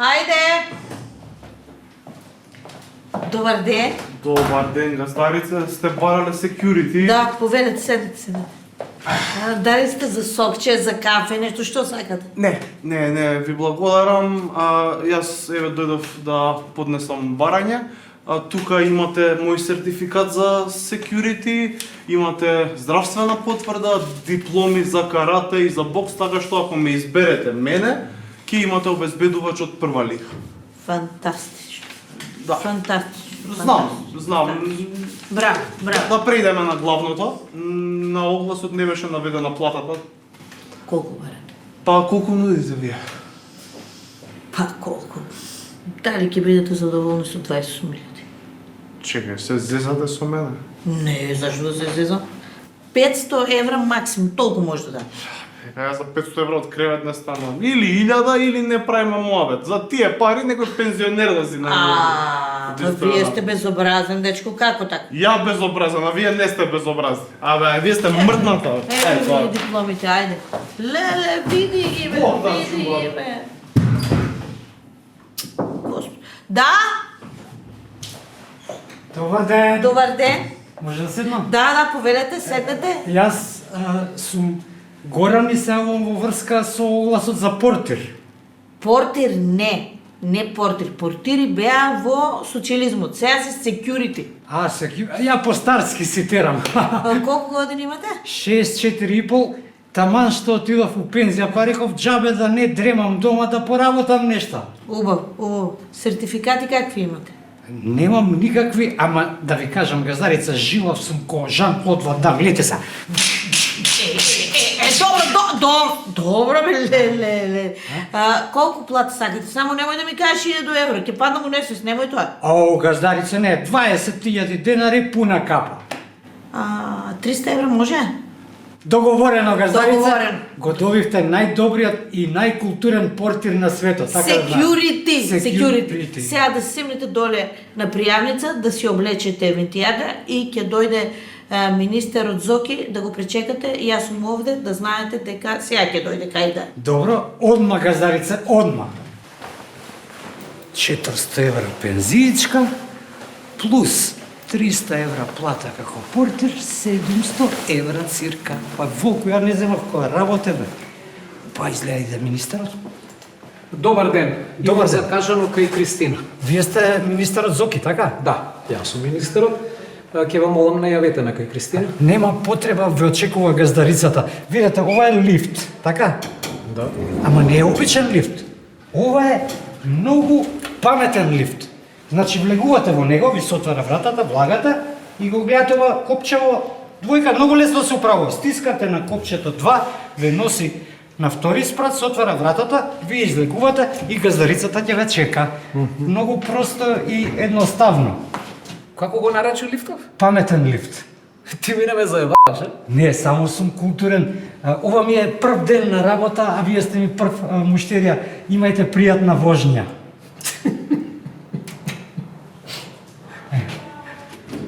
Ајде! Добар ден. Добар ден, газдарица. Сте барале security? Да, повелете, седете. Дали сте за сокче, за кафе, нешто, што сакате? Не, ви благодарам. Јас еве дојдов да поднесам барање. Тука имате мој сертификат за security, имате здравствена потврда, дипломи за карате и за бокс, така што ако ме изберете мене, ќе имате обезбедувач од прва лига. Фантастично. Да. Фантастично. Знам. Браво. Да преидеме на главното. На огласот не беше наведена платата. Колку баре? Па колку нудите вие? Па колку? Дали ќе бидете задоволни со 20 милијади? Чекај, се зезате со мене? Не, зашто да се зезам? 500 евра максимум, толку може да дам. Јас за 500 евра од кревет не станам. Или 1000, или не правиме муабет. За тие пари некој пензионер да си најде. Вие сте безобразен, дечко, како така? Ја безобразен, а вие не сте безобразни. Вие сте мртната. Ево ги дипломите, ајде. Леле, види ги бе, види ги бе. Господ. Да? Добар ден. Добар ден. Може да седнам? Да, повелете, седнете. Јас сум Горан и се јавувам во врска со огласот за портир. Портир не портир. Портири беа во социјализмот. Сега се security. Ја по-старски цитирам. Колку години имате? 6-4,5, таман што отидов у пензија париков, џабе да не дремам дома да поработам нешта. Убаво. Сертификати какви имате? Немам никакви, ама да ви кажам, газдарица, жилав сум ко Жан-Клод Ван Дам, лете са. Добро бе, леле. Колку плата сакате? Само немој да ми кажеш 1000 евро, ќе паднам у несвест, немој тоа. Газдарица, не, 20.000 денари пуна капа. 300 евро може? Договорено, газдарица. Договорено. Го добивте најдобриот и најкултурен портир на светот. Security. Сега да се семнете доле на пријавница, да си облечете вентијага и ќе дојде министерот Зоки да го пречекате и јас сум овде да знаете дека сега ќе дојде кај да. Добро, одма, газдарица, одма. 400 евра пензиичка плюс 300 евра плата како портир, 700 евра цирка. Па волку ја не земав која работе бе. Па изгледа и да министерот. Добар ден. Добар ден. Закажано кај Кристина. Вие сте министерот Зоки, така? Да, јас сум министерот. Ќе вам молам најавете на кај Кристина. Нема потреба, ве очекува газдарицата. Видете, ова е лифт, така? Да. Ама не е обичен лифт. Ова е многу паметен лифт. Значи влегувате во него, ви се отвара вратата, влагате и го гледате ова копчево двојка, многу лесно се управува. Стискате на копчето 2, ве носи на втори спрат, се отвара вратата, вие излегувате и газдарицата ќе ве чека. Многу просто и едноставно. Како го нарече лифтов? Паметен лифт. Ти ми не ме заебаваш, а? Не, само сум културен. Ова ми е прв ден на работа, а вие сте ми прв муштерија. Имајте пријатна вожња.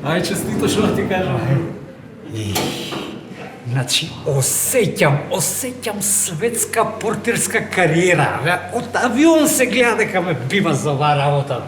Ај, честито, што ти кажам. Значи, осеќам светска портирска кариера. Од авион се гледа дека ме бива за оваа работа.